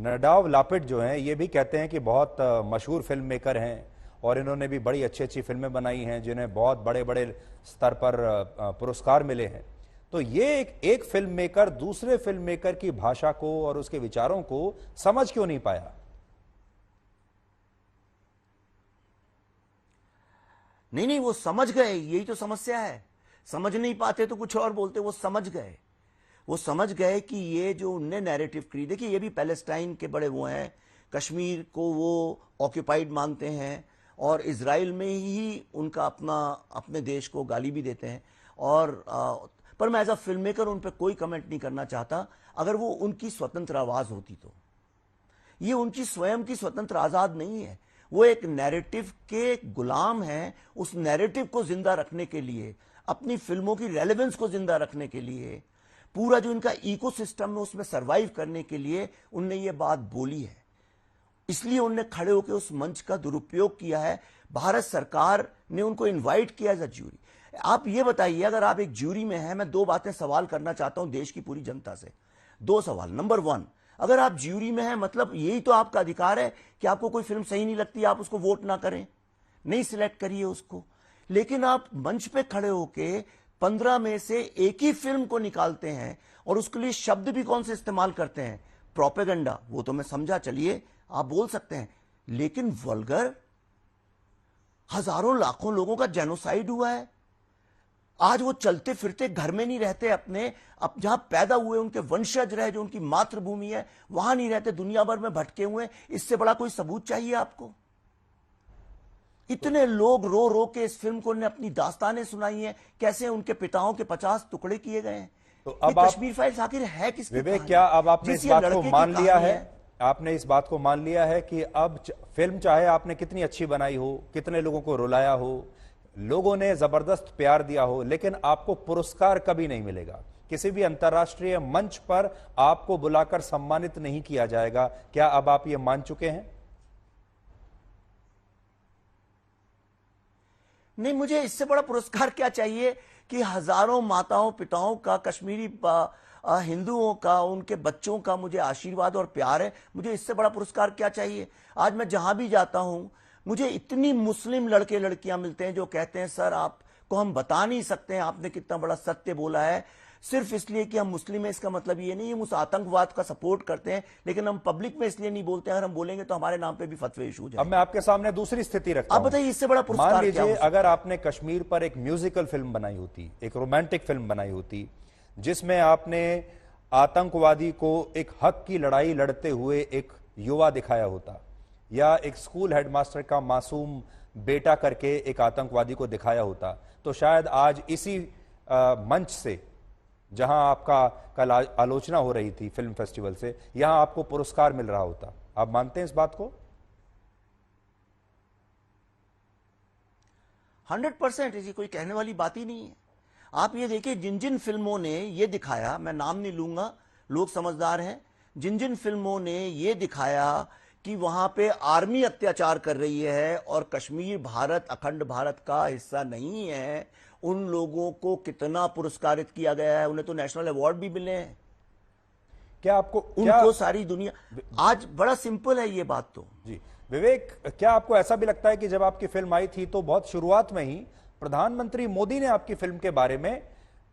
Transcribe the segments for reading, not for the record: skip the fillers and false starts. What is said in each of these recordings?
नडाव Lapid जो हैं ये भी कहते हैं कि बहुत मशहूर फिल्म मेकर हैं और इन्होंने भी बड़ी अच्छी अच्छी फिल्में बनाई हैं जिन्हें बहुत बड़े बड़े स्तर पर पुरस्कार मिले हैं। तो ये एक फिल्म मेकर दूसरे फिल्म मेकर की भाषा को और उसके विचारों को समझ क्यों नहीं पाया? नहीं, वो समझ गए, यही तो समस्या है। समझ नहीं पाते तो कुछ और बोलते, वो समझ गए। वो समझ गए कि ये जो उनने नैरेटिव क्रिएट, देखिए ये भी पैलेस्टाइन के बड़े वो हैं, कश्मीर को वो ऑक्यूपाइड मानते हैं और इजराइल में ही उनका अपने देश को गाली भी देते हैं। और पर मैं एज अ फिल्म मेकर उन पर कोई कमेंट नहीं करना चाहता। अगर वो उनकी स्वतंत्र आवाज होती तो, ये उनकी स्वयं की स्वतंत्र आजाद नहीं है, वो एक नैरेटिव के गुलाम हैं। उस नैरेटिव को जिंदा रखने के लिए, अपनी फिल्मों की रेलेवेंस को जिंदा रखने के लिए, पूरा जो इनका इकोसिस्टम है उसमें सरवाइव करने के लिए उनने ये बात बोली है। इसलिए उनने खड़े होकर उस मंच का दुरुपयोग किया है। भारत सरकार ने उनको इनवाइट किया एज अ ज्यूरी। आप ये बताइए, अगर आप एक ज्यूरी में हैं, मैं दो बातें सवाल करना चाहता हूं देश की पूरी जनता से, दो सवाल। नंबर वन, अगर आप ज्यूरी में हैं, मतलब यही तो आपका अधिकार है कि आपको कोई फिल्म सही नहीं लगती आप उसको वोट ना करें, नहीं सिलेक्ट करिए उसको। लेकिन आप मंच पे खड़े होके 15 में से एक ही फिल्म को निकालते हैं और उसके लिए शब्द भी कौन से इस्तेमाल करते हैं, प्रोपेगेंडा। वो तो मैं समझा, चलिए आप बोल सकते हैं, लेकिन वल्गर, हजारों लाखों लोगों का जेनोसाइड हुआ है। आज वो चलते फिरते घर में नहीं रहते, अपने अब जहां पैदा हुए उनके वंशज रहे, जो उनकी मातृभूमि है वहां नहीं रहते, दुनिया भर में भटके हुए। इससे बड़ा कोई सबूत चाहिए आपको? इतने लोग रो रो के इस फिल्म को ने अपनी दास्तानें सुनाई हैं, कैसे उनके पिताओं के 50 टुकड़े किए गए हैं। तो अब कश्मीर फाइल्स आखिर है किसकी? विवेक, क्या अब आपने इस बात को मान लिया है? आपने इस बात को मान लिया है कि अब फिल्म चाहे आपने कितनी अच्छी बनाई हो, कितने लोगों को रुलाया हो, लोगों ने जबरदस्त प्यार दिया हो, लेकिन आपको पुरस्कार कभी नहीं मिलेगा, किसी भी अंतर्राष्ट्रीय मंच पर आपको बुलाकर सम्मानित नहीं किया जाएगा? क्या अब आप ये मान चुके हैं? नहीं, मुझे इससे बड़ा पुरस्कार क्या चाहिए कि हजारों माताओं पिताओं का, कश्मीरी हिंदुओं का, उनके बच्चों का मुझे आशीर्वाद और प्यार है। मुझे इससे बड़ा पुरस्कार क्या चाहिए? आज मैं जहां भी जाता हूं, मुझे इतनी मुस्लिम लड़के लड़कियां मिलते हैं जो कहते हैं, सर आपको हम बता नहीं सकते हैं आपने कितना बड़ा सत्य बोला है। सिर्फ इसलिए कि हम मुस्लिम हैं इसका मतलब ये नहीं, हम उस आतंकवाद का सपोर्ट करते हैं, लेकिन हम पब्लिक में इसलिए नहीं बोलते हैं, अगर हम बोलेंगे तो हमारे नाम पे भी फतवे इशू हो जाएंगे। अब मैं आपके सामने दूसरी स्थिति रखता हूं। आप बताइए इससे बड़ा पुरस्कार मान लीजिए अगर आपने कश्मीर पर एक म्यूजिकल फिल्म बनाई होती, एक रोमांटिक फिल्म बनाई होती, जिसमें आपने आतंकवादी को एक हक की लड़ाई लड़ते हुए एक युवा दिखाया होता, या एक स्कूल हेडमास्टर का मासूम बेटा करके एक आतंकवादी को दिखाया होता, तो शायद आज इसी मंच से, जहां आपका कल आलोचना हो रही थी फिल्म फेस्टिवल से, यहां आपको पुरस्कार मिल रहा होता। आप मानते हैं इस बात को? 100%, इसी कोई कहने वाली बात ही नहीं है। आप ये देखिए, जिन जिन फिल्मों ने ये दिखाया, मैं नाम नहीं लूंगा, लोग समझदार हैं, जिन जिन फिल्मों ने ये दिखाया कि वहां पे आर्मी अत्याचार कर रही है और कश्मीर भारत, अखंड भारत का हिस्सा नहीं है, उन लोगों को कितना पुरस्कारित किया गया है। उन्हें तो नेशनल अवार्ड भी मिले हैं। क्या आपको उनको सारी दुनिया, आज बड़ा सिंपल है ये बात तो। जी विवेक, क्या आपको ऐसा भी लगता है कि जब आपकी फिल्म आई थी तो बहुत शुरुआत में ही प्रधानमंत्री मोदी ने आपकी फिल्म के बारे में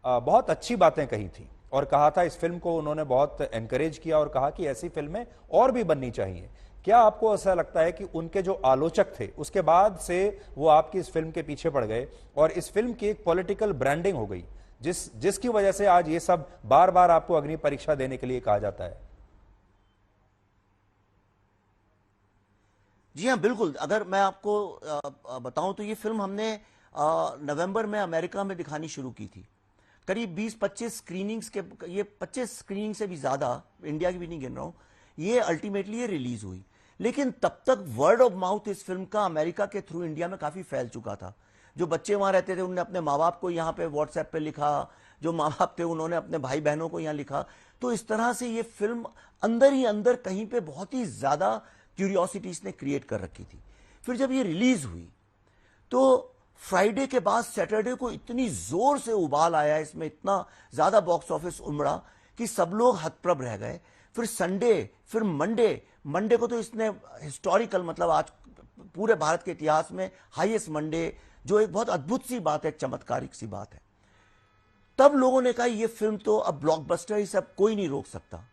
बहुत अच्छी बातें कही थी और कहा था, इस फिल्म को उन्होंने बहुत एनकरेज किया और कहा कि ऐसी फिल्में और भी बननी चाहिए? क्या आपको ऐसा लगता है कि उनके जो आलोचक थे उसके बाद से वो आपकी इस फिल्म के पीछे पड़ गए और इस फिल्म की एक पॉलिटिकल ब्रांडिंग हो गई, जिसकी वजह से आज ये सब बार बार आपको अग्नि परीक्षा देने के लिए कहा जाता है? जी हाँ, बिल्कुल। अगर मैं आपको बताऊं तो ये फिल्म हमने नवंबर में अमेरिका में दिखानी शुरू की थी। करीब 20-25 स्क्रीनिंग्स के, ये 25 स्क्रीनिंग से भी ज्यादा, इंडिया की भी नहीं गिन रहा हूं, ये अल्टीमेटली ये रिलीज हुई। लेकिन तब तक वर्ड ऑफ माउथ इस फिल्म का अमेरिका के थ्रू इंडिया में काफी फैल चुका था। जो बच्चे वहां रहते थे उन्होंने अपने माँ बाप को यहाँ पे व्हाट्सएप पे लिखा, जो माँ बाप थे उन्होंने अपने भाई बहनों को यहाँ लिखा। तो इस तरह से ये फिल्म अंदर ही अंदर कहीं पे बहुत ही ज्यादा क्यूरियोसिटी इसने क्रिएट कर रखी थी। फिर जब ये रिलीज हुई तो फ्राइडे के बाद सैटरडे को इतनी जोर से उबाल आया, इसमें इतना ज्यादा बॉक्स ऑफिस उमड़ा कि सब लोग हतप्रभ रह गए। फिर संडे, फिर मंडे को तो इसने हिस्टोरिकल, मतलब आज पूरे भारत के इतिहास में हाईएस्ट मंडे, जो एक बहुत अद्भुत सी बात है, एक चमत्कारिक सी बात है। तब लोगों ने कहा ये फिल्म तो अब ब्लॉकबस्टर, इसे अब कोई नहीं रोक सकता।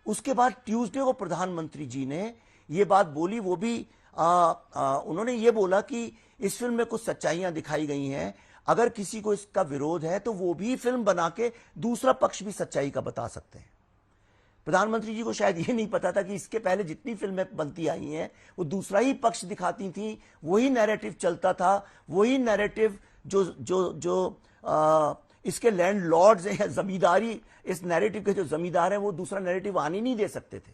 उसके बाद ट्यूसडे को प्रधानमंत्री जी ने ये बात बोली, वो भी उन्होंने ये बोला कि इस फिल्म में कुछ सच्चाइयां दिखाई गई हैं, अगर किसी को इसका विरोध है तो वो भी फिल्म बना के दूसरा पक्ष भी सच्चाई का बता सकते हैं। प्रधानमंत्री जी को शायद ये नहीं पता था कि इसके पहले जितनी फिल्में बनती आई हैं वो दूसरा ही पक्ष दिखाती थी, वही नैरेटिव चलता था, वही नैरेटिव जो जो जो इसके लैंडलॉर्ड्स हैं या जमींदारी, इस नैरेटिव के जो जमींदार हैं वो दूसरा नैरेटिव आने नहीं दे सकते थे,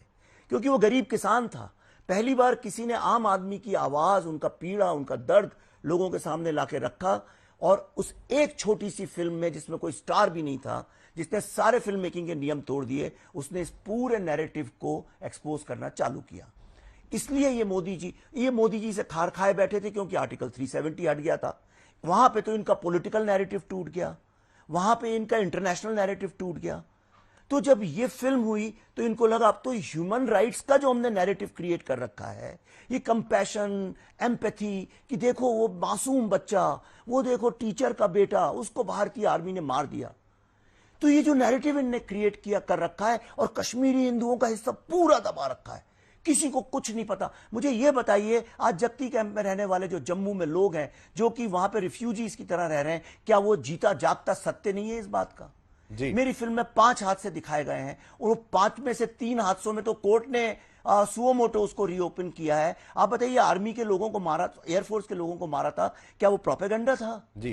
क्योंकि वो गरीब किसान था। पहली बार किसी ने आम आदमी की आवाज, उनका पीड़ा, उनका दर्द लोगों के सामने लाके रखा, और उस एक छोटी सी फिल्म में जिसमें कोई स्टार भी नहीं था, जिसने सारे फिल्म मेकिंग के नियम तोड़ दिए, उसने इस पूरे नैरेटिव को एक्सपोज करना चालू किया। इसलिए ये मोदी जी से खार खाए बैठे थे, क्योंकि आर्टिकल 370 हट गया था। वहां पे तो इनका पॉलिटिकल नैरेटिव टूट गया, वहां पे इनका इंटरनेशनल नैरेटिव टूट गया। तो जब ये फिल्म हुई तो इनको लगा अब तो ह्यूमन राइट्स का जो हमने नैरेटिव क्रिएट कर रखा है, ये कंपैशन, एम्पैथी, कि देखो वो मासूम बच्चा, वो देखो टीचर का बेटा, उसको भारतीय आर्मी ने मार दिया, तो ये जो नैरेटिव इनने क्रिएट किया कर रखा है, और कश्मीरी हिंदुओं का हिस्सा पूरा दबा रखा है, किसी को कुछ नहीं पता। मुझे ये बताइए, आज जप्ती कैंप में रहने वाले जो जम्मू में लोग हैं, जो कि वहां पे रिफ्यूजीज की तरह रह रहे हैं, क्या वो जीता जागता सत्य नहीं है इस बात का? जी। मेरी फिल्म में 5 हादसे दिखाए गए हैं, और 5 में से 3 हादसों में तो कोर्ट ने सुओ मोटो उसको रीओपन किया है। आप बताइए, आर्मी के लोगों को मारा, एयरफोर्स के लोगों को मारा था, क्या वो प्रोपेगेंडा था? जी।